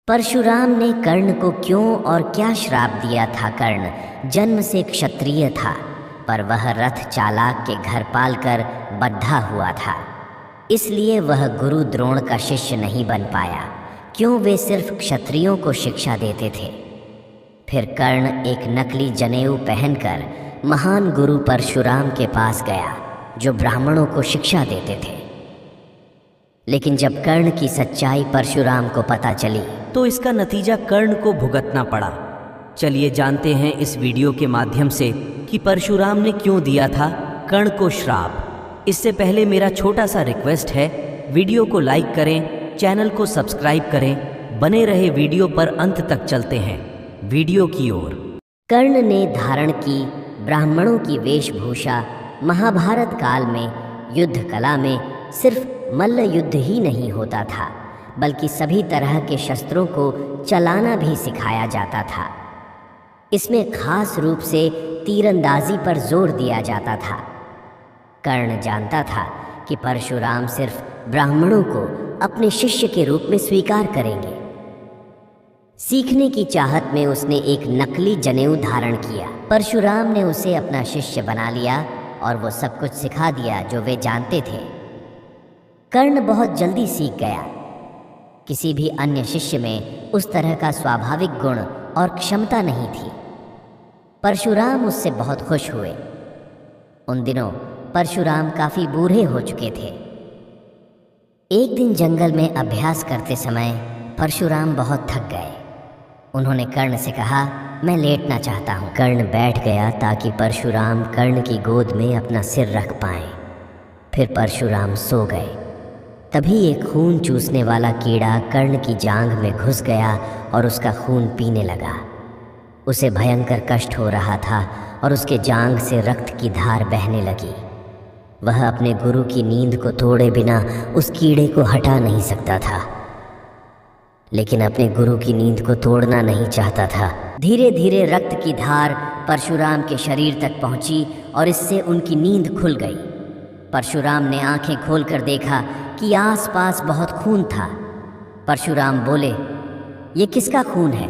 परशुराम ने कर्ण को क्यों और क्या श्राप दिया था? कर्ण जन्म से क्षत्रिय था, पर वह रथ चालक के घर पालकर बद्धा हुआ था, इसलिए वह गुरु द्रोण का शिष्य नहीं बन पाया। क्यों? वे सिर्फ क्षत्रियों को शिक्षा देते थे। फिर कर्ण एक नकली जनेऊ पहनकर महान गुरु परशुराम के पास गया, जो ब्राह्मणों को शिक्षा देते थे। लेकिन जब कर्ण की सच्चाई परशुराम को पता चली तो इसका नतीजा कर्ण को भुगतना पड़ा। चलिए जानते हैं इस वीडियो के माध्यम से कि परशुराम ने क्यों दिया था कर्ण को श्राप। इससे पहले मेरा छोटा सा रिक्वेस्ट है, वीडियो को लाइक करें, चैनल को सब्सक्राइब करें। बने रहे वीडियो पर, अंत तक चलते हैं वीडियो की ओर। कर्ण ने धारण की ब्राह्मणों की वेशभूषा। महाभारत काल में युद्ध कला में सिर्फ मल्ल युद्ध ही नहीं होता था, बल्कि सभी तरह के शस्त्रों को चलाना भी सिखाया जाता था। इसमें खास रूप से तीरंदाजी पर जोर दिया जाता था। कर्ण जानता था कि परशुराम सिर्फ ब्राह्मणों को अपने शिष्य के रूप में स्वीकार करेंगे। सीखने की चाहत में उसने एक नकली जनेऊ धारण किया। परशुराम ने उसे अपना शिष्य बना लिया और वो सब कुछ सिखा दिया जो वे जानते थे। कर्ण बहुत जल्दी सीख गया। किसी भी अन्य शिष्य में उस तरह का स्वाभाविक गुण और क्षमता नहीं थी। परशुराम उससे बहुत खुश हुए। उन दिनों परशुराम काफ़ी बूढ़े हो चुके थे। एक दिन जंगल में अभ्यास करते समय परशुराम बहुत थक गए। उन्होंने कर्ण से कहा, मैं लेटना चाहता हूँ। कर्ण बैठ गया ताकि परशुराम कर्ण की गोद में अपना सिर रख पाएं। फिर परशुराम सो गए। तभी एक खून चूसने वाला कीड़ा कर्ण की जांघ में घुस गया और उसका खून पीने लगा। उसे भयंकर कष्ट हो रहा था और उसके जांघ से रक्त की धार बहने लगी। वह अपने गुरु की नींद को तोड़े बिना उस कीड़े को हटा नहीं सकता था, लेकिन अपने गुरु की नींद को तोड़ना नहीं चाहता था। धीरे धीरे रक्त की धार परशुराम के शरीर तक पहुंची और इससे उनकी नींद खुल गई। परशुराम ने आंखें खोलकर देखा कि आसपास बहुत खून था। परशुराम बोले, ये किसका खून है?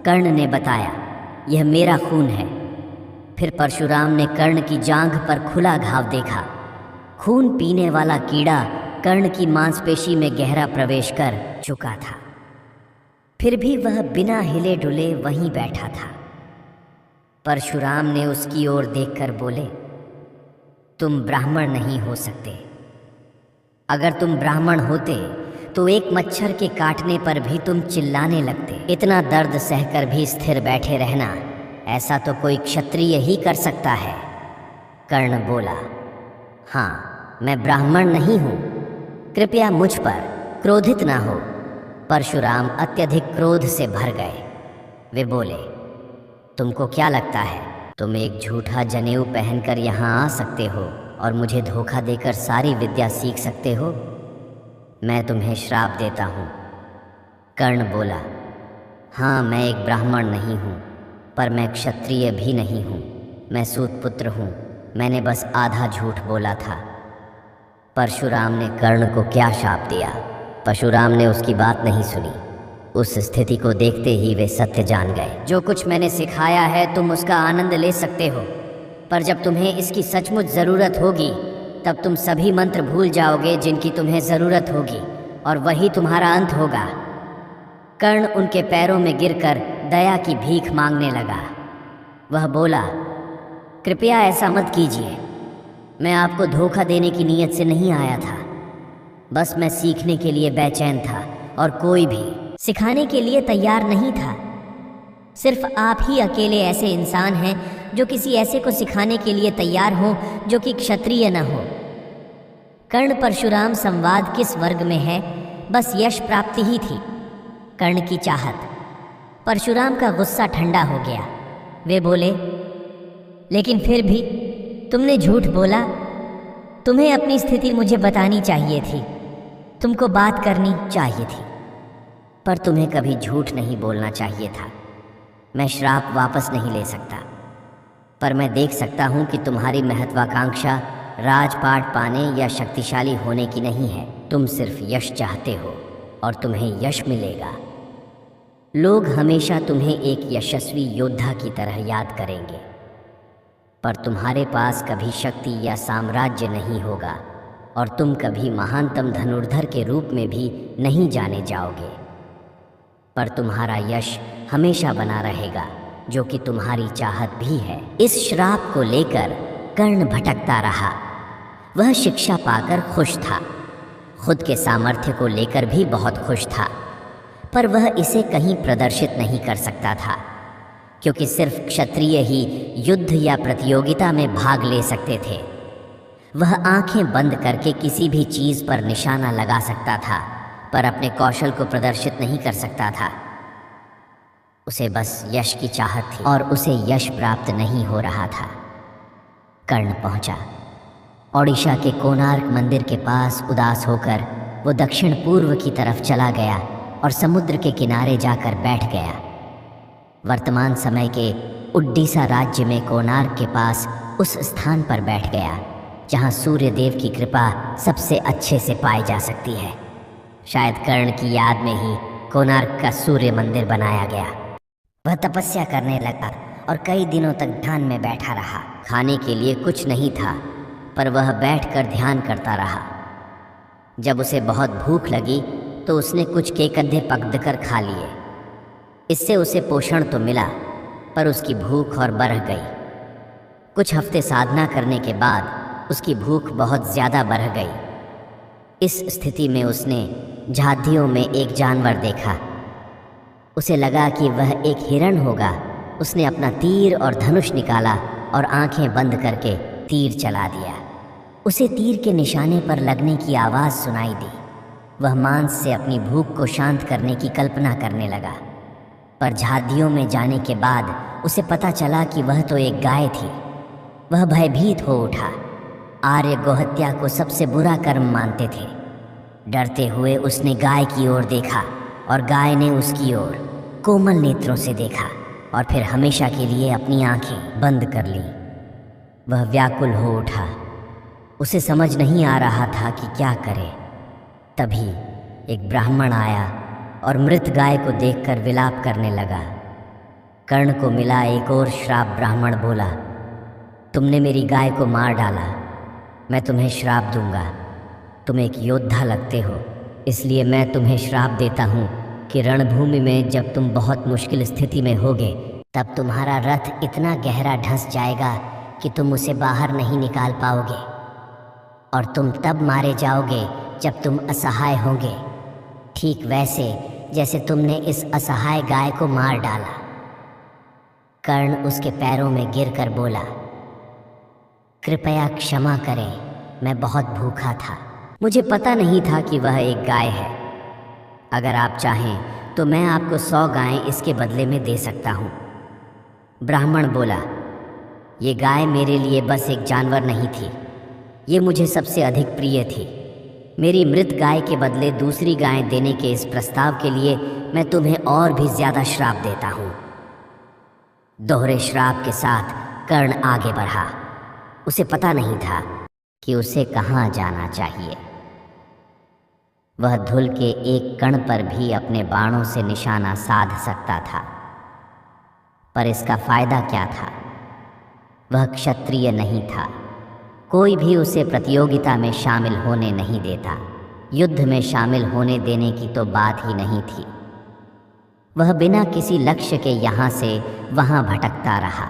कर्ण ने बताया, यह मेरा खून है। फिर परशुराम ने कर्ण की जांघ पर खुला घाव देखा। खून पीने वाला कीड़ा कर्ण की मांसपेशी में गहरा प्रवेश कर चुका था। फिर भी वह बिना हिले डुले वहीं बैठा था। परशुराम ने उसकी ओर देखकर बोले, तुम ब्राह्मण नहीं हो सकते। अगर तुम ब्राह्मण होते तो एक मच्छर के काटने पर भी तुम चिल्लाने लगते। इतना दर्द सहकर भी स्थिर बैठे रहना, ऐसा तो कोई क्षत्रिय ही कर सकता है। कर्ण बोला, हाँ, मैं ब्राह्मण नहीं हूँ, कृपया मुझ पर क्रोधित ना हो। परशुराम अत्यधिक क्रोध से भर गए। वे बोले, तुमको क्या लगता है तुम एक झूठा जनेऊ पहनकर यहाँ आ सकते हो और मुझे धोखा देकर सारी विद्या सीख सकते हो? मैं तुम्हें श्राप देता हूँ। कर्ण बोला, हाँ, मैं एक ब्राह्मण नहीं हूँ, पर मैं क्षत्रिय भी नहीं हूँ। मैं सूतपुत्र हूँ। मैंने बस आधा झूठ बोला था। परशुराम ने कर्ण को क्या श्राप दिया? परशुराम ने उसकी बात नहीं सुनी। उस स्थिति को देखते ही वे सत्य जान गए। जो कुछ मैंने सिखाया है तुम उसका आनंद ले सकते हो, पर जब तुम्हें इसकी सचमुच ज़रूरत होगी तब तुम सभी मंत्र भूल जाओगे जिनकी तुम्हें ज़रूरत होगी, और वही तुम्हारा अंत होगा। कर्ण उनके पैरों में गिरकर दया की भीख मांगने लगा। वह बोला, कृपया ऐसा मत कीजिए। मैं आपको धोखा देने की नीयत से नहीं आया था। बस मैं सीखने के लिए बेचैन था और कोई भी सिखाने के लिए तैयार नहीं था। सिर्फ आप ही अकेले ऐसे इंसान हैं जो किसी ऐसे को सिखाने के लिए तैयार हो जो कि क्षत्रिय न हो। कर्ण परशुराम संवाद किस वर्ग में है? बस यश प्राप्ति ही थी कर्ण की चाहत। परशुराम का गुस्सा ठंडा हो गया। वे बोले, लेकिन फिर भी तुमने झूठ बोला। तुम्हें अपनी स्थिति मुझे बतानी चाहिए थी। तुमको बात करनी चाहिए थी, पर तुम्हें कभी झूठ नहीं बोलना चाहिए था। मैं श्राप वापस नहीं ले सकता, पर मैं देख सकता हूँ कि तुम्हारी महत्वाकांक्षा राजपाट पाने या शक्तिशाली होने की नहीं है। तुम सिर्फ यश चाहते हो और तुम्हें यश मिलेगा। लोग हमेशा तुम्हें एक यशस्वी योद्धा की तरह याद करेंगे, पर तुम्हारे पास कभी शक्ति या साम्राज्य नहीं होगा और तुम कभी महानतम धनुर्धर के रूप में भी नहीं जाने जाओगे। पर तुम्हारा यश हमेशा बना रहेगा, जो कि तुम्हारी चाहत भी है। इस श्राप को लेकर कर्ण भटकता रहा। वह शिक्षा पाकर खुश था, खुद के सामर्थ्य को लेकर भी बहुत खुश था, पर वह इसे कहीं प्रदर्शित नहीं कर सकता था, क्योंकि सिर्फ क्षत्रिय ही युद्ध या प्रतियोगिता में भाग ले सकते थे। वह आंखें बंद करके किसी भी चीज़ पर निशाना लगा सकता था, पर अपने कौशल को प्रदर्शित नहीं कर सकता था। उसे बस यश की चाहत थी और उसे यश प्राप्त नहीं हो रहा था। कर्ण पहुंचा। ओडिशा के कोणार्क मंदिर के पास उदास होकर वो दक्षिण पूर्व की तरफ चला गया और समुद्र के किनारे जाकर बैठ गया। वर्तमान समय के उड़ीसा राज्य में कोणार्क के पास उस स्थान पर बैठ गया जहां सूर्य देव की कृपा सबसे अच्छे से पाई जा सकती है। शायद कर्ण की याद में ही कोणार्क का सूर्य मंदिर बनाया गया। वह तपस्या करने लगा और कई दिनों तक ध्यान में बैठा रहा। खाने के लिए कुछ नहीं था, पर वह बैठकर ध्यान करता रहा। जब उसे बहुत भूख लगी तो उसने कुछ केकद्दे पककर खा लिए। इससे उसे पोषण तो मिला, पर उसकी भूख और बढ़ गई। कुछ हफ्ते साधना करने के बाद उसकी भूख बहुत ज़्यादा बढ़ गई। इस स्थिति में उसने झादियों में एक जानवर देखा। उसे लगा कि वह एक हिरण होगा। उसने अपना तीर और धनुष निकाला और आंखें बंद करके तीर चला दिया। उसे तीर के निशाने पर लगने की आवाज़ सुनाई दी। वह मांस से अपनी भूख को शांत करने की कल्पना करने लगा, पर झादियों में जाने के बाद उसे पता चला कि वह तो एक गाय थी। वह भयभीत हो उठा। आर्य गोहत्या को सबसे बुरा कर्म मानते थे। डरते हुए उसने गाय की ओर देखा और गाय ने उसकी ओर कोमल नेत्रों से देखा और फिर हमेशा के लिए अपनी आंखें बंद कर लीं। वह व्याकुल हो उठा। उसे समझ नहीं आ रहा था कि क्या करे। तभी एक ब्राह्मण आया और मृत गाय को देखकर विलाप करने लगा। कर्ण को मिला एक और श्राप। ब्राह्मण बोला, तुमने मेरी गाय को मार डाला, मैं तुम्हें श्राप दूंगा। तुम एक योद्धा लगते हो, इसलिए मैं तुम्हें श्राप देता हूँ कि रणभूमि में जब तुम बहुत मुश्किल स्थिति में होगे, तब तुम्हारा रथ इतना गहरा धंस जाएगा कि तुम उसे बाहर नहीं निकाल पाओगे, और तुम तब मारे जाओगे जब तुम असहाय होंगे, ठीक वैसे जैसे तुमने इस असहाय गाय को मार डाला। कर्ण उसके पैरों में गिरकर बोला, कृपया क्षमा करें, मैं बहुत भूखा था। मुझे पता नहीं था कि वह एक गाय है। अगर आप चाहें तो मैं आपको 100 गायें इसके बदले में दे सकता हूँ। ब्राह्मण बोला, ये गाय मेरे लिए बस एक जानवर नहीं थी, ये मुझे सबसे अधिक प्रिय थी। मेरी मृत गाय के बदले दूसरी गाय देने के इस प्रस्ताव के लिए मैं तुम्हें और भी ज़्यादा श्राप देता हूँ। दोहरे श्राप के साथ कर्ण आगे बढ़ा। उसे पता नहीं था कि उसे कहाँ जाना चाहिए। वह धूल के एक कण पर भी अपने बाणों से निशाना साध सकता था, पर इसका फायदा क्या था? वह क्षत्रिय नहीं था। कोई भी उसे प्रतियोगिता में शामिल होने नहीं देता। युद्ध में शामिल होने देने की तो बात ही नहीं थी। वह बिना किसी लक्ष्य के यहाँ से वहाँ भटकता रहा।